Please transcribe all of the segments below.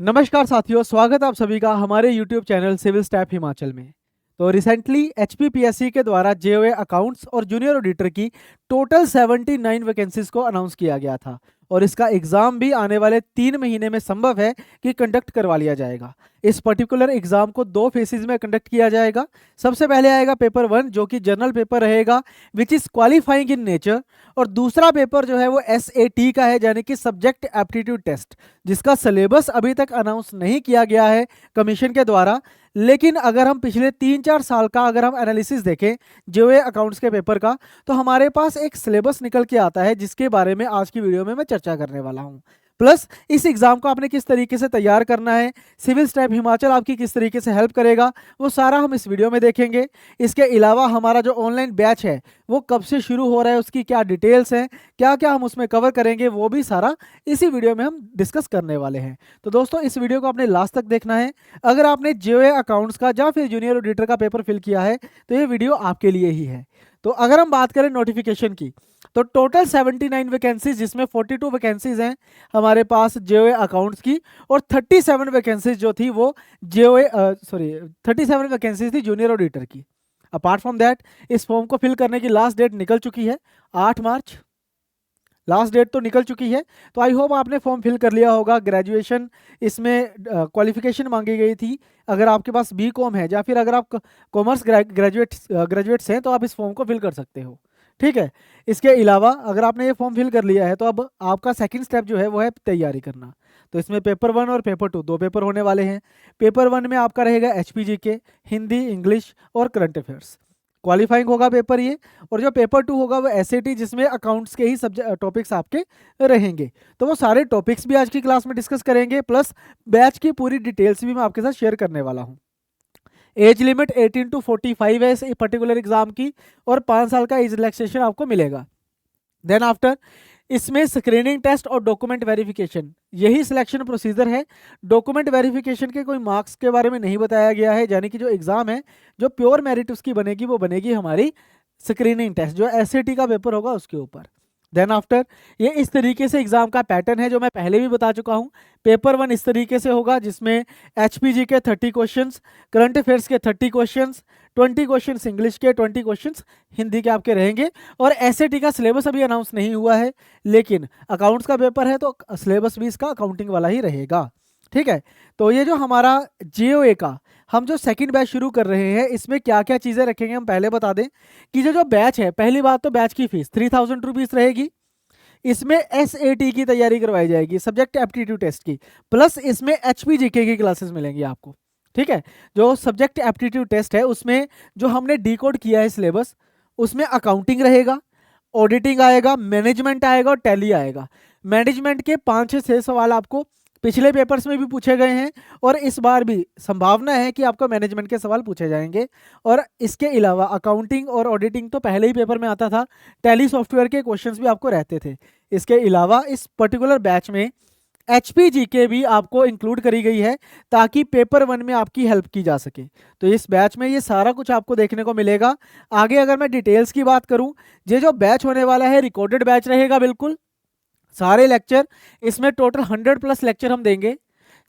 नमस्कार साथियों, स्वागत है आप सभी का हमारे YouTube channel civil staff Himachal में। तो रिसेंटली एचपीपीएससी के द्वारा जेओए अकाउंट्स और जूनियर ऑडिटर की टोटल 79 वैकेंसीज को अनाउंस किया गया था और इसका एग्जाम भी आने वाले 3 महीने में संभव है कि कंडक्ट करवा लिया जाएगा। इस पर्टिकुलर एग्जाम को 2 फेजेस में कंडक्ट किया जाएगा। सबसे पहले आएगा पेपर 1 जो कि जनरल पेपर रहेगा which is qualifying in nature, और दूसरा पेपर जो है वो एसएटी का है यानी कि सब्जेक्ट एप्टीट्यूड टेस्ट, जिसका सिलेबस अभी तक अनाउंस नहीं किया गया है कमीशन के द्वारा। लेकिन अगर हम पिछले 3-4 साल का अगर हम एनालिसिस देखें जेओए अकाउंट्स के पेपर का, तो हमारे पास एक सिलेबस निकल के आता है जिसके बारे में आज की वीडियो में मैं चर्चा करने वाला हूं। प्लस इस एग्जाम को आपने किस तरीके से तैयार करना है, सिविल स्टैफ हिमाचल आपकी किस तरीके से हेल्प करेगा, वो सारा हम इस वीडियो में देखेंगे। इसके अलावा हमारा जो ऑनलाइन बैच है वो कब से शुरू हो रहा है, उसकी क्या डिटेल्स हैं, क्या क्या हम उसमें कवर करेंगे, वो भी सारा इसी वीडियो में हम डिस्कस करने वाले हैं। तो दोस्तों इस वीडियो को आपने लास्ट तक देखना है। अगर आपने जेओए अकाउंट्स का या फिर जूनियर ऑडिटर का पेपर फिल किया है तो ये वीडियो आपके लिए ही है। तो अगर हम बात करें नोटिफिकेशन की, तो टोटल 79 वैकेंसीज जिसमें 42 वैकेंसीज हैं हमारे पास जेओए अकाउंट्स की, और 37 वैकेंसीज जो थी वो जेओए 37 वैकेंसीज थी जूनियर ऑडिटर की। अपार्ट फ्रॉम दैट इस फॉर्म को फिल करने की लास्ट डेट निकल चुकी है 8 मार्च। लास्ट डेट तो निकल चुकी है। तो आई होप आपने फॉर्म फिल कर लिया होगा। ग्रेजुएशन इसमें क्वालिफिकेशन मांगी गई थी। अगर आपके पास बी कॉम है या फिर अगर आप कॉमर्स ग्रेजुएट्स हैं तो आप इस फॉर्म को फिल कर सकते हो। ठीक है। इसके अलावा अगर आपने ये फॉर्म फिल कर लिया है तो अब आपका सेकंड स्टेप जो है वो है तैयारी करना। तो इसमें पेपर 1 और पेपर 2 दो पेपर होने वाले हैं। पेपर 1 में आपका रहेगा एचपीजी के हिंदी, इंग्लिश और करंट अफेयर्स। क्वालिफाइंग होगा पेपर ये। और जो पेपर 2 होगा वो एसएटी, जिसमें अकाउंट्स के ही सब्जेक्ट टॉपिक्स आपके रहेंगे। तो वो सारे टॉपिक्स भी आज की क्लास में डिस्कस करेंगे, प्लस बैच की पूरी डिटेल्स भी मैं आपके साथ शेयर करने वाला हूँ। एज लिमिट 18 to 45 है इस पर्टिकुलर एग्जाम की, और 5 साल का एज रिलैक्सेशन आपको मिलेगा। देन आफ्टर इसमें स्क्रीनिंग टेस्ट और डॉक्यूमेंट वेरिफिकेशन, यही सिलेक्शन प्रोसीजर है। डॉक्यूमेंट वेरिफिकेशन के कोई मार्क्स के बारे में नहीं बताया गया है, यानी कि जो एग्जाम है जो प्योर मेरिट उसकी बनेगी वो बनेगी हमारी स्क्रीनिंग टेस्ट जो एसएटी का पेपर होगा उसके ऊपर। देन आफ्टर ये इस तरीके से एग्जाम का पैटर्न है जो मैं पहले भी बता चुका हूँ। पेपर 1 इस तरीके से होगा जिसमें एचपीजी के 30 क्वेश्चंस, करंट अफेयर्स के 30 क्वेश्चंस, 20 क्वेश्चंस इंग्लिश के, 20 क्वेश्चंस हिंदी के आपके रहेंगे। और एसएटी का सिलेबस अभी अनाउंस नहीं हुआ है, लेकिन अकाउंट्स का पेपर है तो सिलेबस भी इसका अकाउंटिंग वाला ही रहेगा। ठीक है। तो ये जो हमारा जेओए का हम जो सेकंड बैच शुरू कर रहे हैं इसमें क्या क्या चीज़ें रखेंगे हम पहले बता दें कि जो जो बैच है, पहली बात तो बैच की फीस 3000 रुपीज़ रहेगी। इसमें एसएटी की तैयारी करवाई जाएगी, सब्जेक्ट एप्टीट्यूड टेस्ट की, प्लस इसमें एचपीजीके की क्लासेस मिलेंगी आपको। ठीक है। जो सब्जेक्ट एप्टीट्यूड टेस्ट है उसमें जो हमने डिकोड किया है सिलेबस, उसमें अकाउंटिंग रहेगा, ऑडिटिंग आएगा, मैनेजमेंट आएगा और टैली आएगा। मैनेजमेंट के 5 से 6 सवाल आपको पिछले पेपर्स में भी पूछे गए हैं और इस बार भी संभावना है कि आपको मैनेजमेंट के सवाल पूछे जाएंगे। और इसके अलावा अकाउंटिंग और ऑडिटिंग तो पहले ही पेपर में आता था, टैली सॉफ्टवेयर के क्वेश्चंस भी आपको रहते थे। इसके अलावा इस पर्टिकुलर बैच में एचपीजीके भी आपको इंक्लूड करी गई है ताकि पेपर 1 में आपकी हेल्प की जा सके। तो इस बैच में ये सारा कुछ आपको देखने को मिलेगा। आगे अगर मैं डिटेल्स की बात करूं, ये जो बैच होने वाला है रिकॉर्डेड बैच रहेगा, बिल्कुल सारे लेक्चर इसमें टोटल 100+ लेक्चर हम देंगे,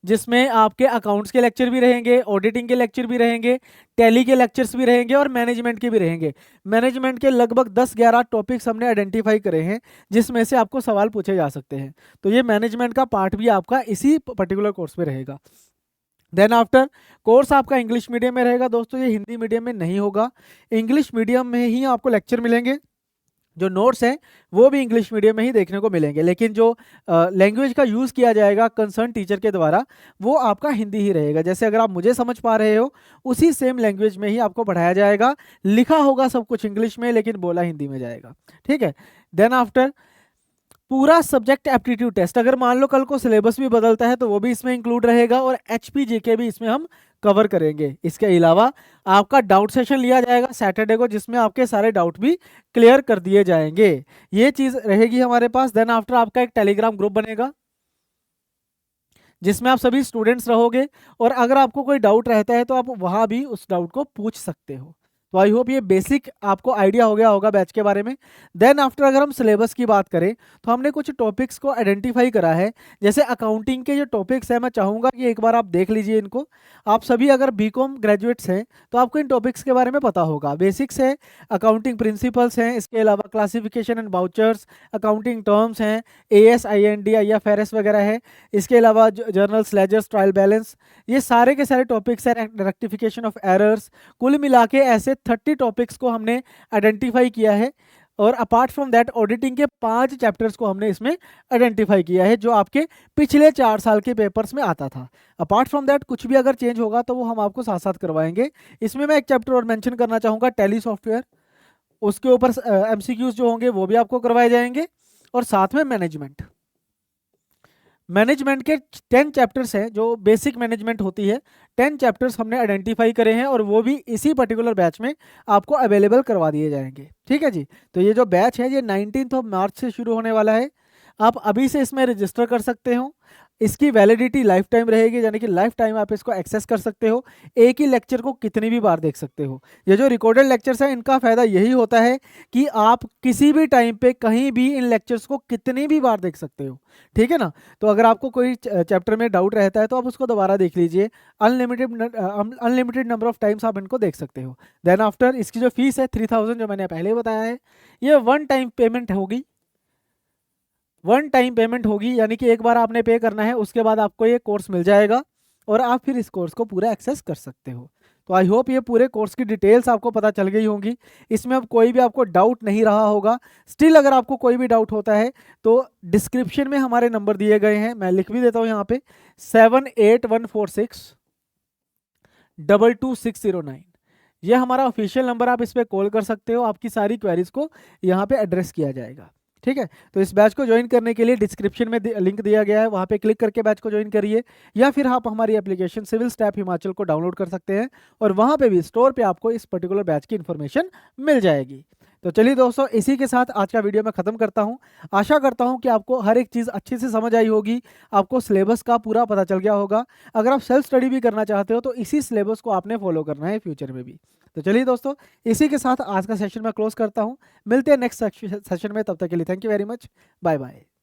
जिसमें आपके अकाउंट्स के लेक्चर भी रहेंगे, ऑडिटिंग के लेक्चर भी रहेंगे, टैली के लेक्चर्स भी रहेंगे और मैनेजमेंट के भी रहेंगे। मैनेजमेंट के लगभग 10-11 टॉपिक्स हमने आइडेंटिफाई करे हैं जिसमें से आपको सवाल पूछे जा सकते हैं। तो ये मैनेजमेंट का पार्ट भी आपका इसी पर्टिकुलर कोर्स में रहेगा। देन आफ्टर कोर्स आपका इंग्लिश मीडियम में रहेगा दोस्तों, ये हिंदी मीडियम में नहीं होगा। इंग्लिश मीडियम में ही आपको लेक्चर मिलेंगे, जो नोट्स हैं वो भी इंग्लिश मीडियम में ही देखने को मिलेंगे, लेकिन जो लैंग्वेज का यूज़ किया जाएगा कंसर्न टीचर के द्वारा वो आपका हिंदी ही रहेगा। जैसे अगर आप मुझे समझ पा रहे हो उसी सेम लैंग्वेज में ही आपको पढ़ाया जाएगा। लिखा होगा सब कुछ इंग्लिश में लेकिन बोला हिंदी में जाएगा। ठीक है। देन आफ्टर पूरा सब्जेक्ट एप्टीट्यूड टेस्ट, अगर मान लो कल को सिलेबस भी बदलता है तो वो भी इसमें इंक्लूड रहेगा और एचपीजीके भी इसमें हम कवर करेंगे। इसके अलावा आपका डाउट सेशन लिया जाएगा सैटरडे को, जिसमें आपके सारे डाउट भी क्लियर कर दिए जाएंगे। ये चीज़ रहेगी हमारे पास। देन आफ्टर आपका एक टेलीग्राम ग्रुप बनेगा जिसमें आप सभी स्टूडेंट्स रहोगे, और अगर आपको कोई डाउट रहता है तो आप वहाँ भी उस डाउट को पूछ सकते हो। तो आई होप ये बेसिक आपको आइडिया हो गया होगा बैच के बारे में। देन आफ्टर अगर हम सिलेबस की बात करें तो हमने कुछ टॉपिक्स को आइडेंटिफाई करा है। जैसे अकाउंटिंग के जो टॉपिक्स हैं, मैं चाहूँगा कि एक बार आप देख लीजिए इनको। आप सभी अगर बीकॉम ग्रेजुएट्स हैं तो आपको इन टॉपिक्स के बारे में पता होगा। बेसिक्स है, अकाउंटिंग प्रिंसिपल्स हैं, इसके अलावा classification and vouchers, accounting terms हैं, AS IND IFRS वगैरह है, इसके अलावा जर्नल्स, लेजर्स, ट्रायल बैलेंस, ये सारे के सारे टॉपिक्स हैं, रेक्टिफिकेशन ऑफ एरर्स। कुल मिला के ऐसे 30 टॉपिक्स को हमने आइडेंटिफाई किया है। और अपार्ट फ्रॉम दैट ऑडिटिंग के 5 चैप्टर्स को हमने इसमें आइडेंटिफाई किया है जो आपके पिछले 4 साल के पेपर्स में आता था। अपार्ट फ्रॉम दैट कुछ भी अगर चेंज होगा तो वो हम आपको साथ साथ करवाएंगे। इसमें मैं एक चैप्टर और मेंशन करना चाहूँगा, टैली सॉफ्टवेयर। उसके ऊपर MCQs जो होंगे वो भी आपको करवाए जाएंगे। और साथ में मैनेजमेंट के 10 चैप्टर्स हैं जो बेसिक मैनेजमेंट होती है। 10 चैप्टर्स हमने आइडेंटिफाई करे हैं और वो भी इसी पर्टिकुलर बैच में आपको अवेलेबल करवा दिए जाएंगे। ठीक है जी। तो ये जो बैच है ये 19 मार्च से शुरू होने वाला है। आप अभी से इसमें रजिस्टर कर सकते हो। इसकी वैलिडिटी लाइफ टाइम रहेगी, यानी कि लाइफ टाइम आप इसको एक्सेस कर सकते हो। एक ही लेक्चर को कितनी भी बार देख सकते हो। ये जो रिकॉर्डेड लेक्चर्स हैं इनका फ़ायदा यही होता है कि आप किसी भी टाइम पे कहीं भी इन लेक्चर्स को कितनी भी बार देख सकते हो। ठीक है ना। तो अगर आपको कोई चैप्टर में डाउट रहता है तो आप उसको दोबारा देख लीजिए। अनलिमिटेड नंबर ऑफ टाइम्स आप इनको देख सकते हो। देन आफ्टर इसकी जो फीस है 3000 जो मैंने पहले बताया है, ये वन टाइम पेमेंट होगी। यानी कि एक बार आपने पे करना है, उसके बाद आपको ये कोर्स मिल जाएगा और आप फिर इस कोर्स को पूरा एक्सेस कर सकते हो। तो आई होप ये पूरे कोर्स की डिटेल्स आपको पता चल गई होंगी। इसमें अब कोई भी आपको डाउट नहीं रहा होगा। स्टिल अगर आपको कोई भी डाउट होता है तो डिस्क्रिप्शन में हमारे नंबर दिए गए हैं, मैं लिख भी देता हूँ यहाँ पे 7814622609। ये हमारा ऑफिशियल नंबर, आप इस पर कॉल कर सकते हो। आपकी सारी क्वेरीज को यहाँ पे एड्रेस किया जाएगा। ठीक है। तो इस बैच को ज्वाइन करने के लिए डिस्क्रिप्शन में लिंक दिया गया है, वहाँ पे क्लिक करके बैच को ज्वाइन करिए। या फिर आप हमारी एप्लीकेशन सिविल स्टैप हिमाचल को डाउनलोड कर सकते हैं और वहाँ पे भी स्टोर पे आपको इस पर्टिकुलर बैच की इन्फॉर्मेशन मिल जाएगी। तो चलिए दोस्तों, इसी के साथ आज का वीडियो मैं ख़त्म करता हूँ। आशा करता हूँ कि आपको हर एक चीज़ अच्छे से समझ आई होगी, आपको सिलेबस का पूरा पता चल गया होगा। अगर आप सेल्फ स्टडी भी करना चाहते हो तो इसी सिलेबस को आपने फॉलो करना है फ्यूचर में भी। तो चलिए दोस्तों, इसी के साथ आज का सेशन मैं क्लोज करता हूँ। मिलते हैं नेक्स्ट सेशन में, तब तक के लिए thank you very much. Bye bye.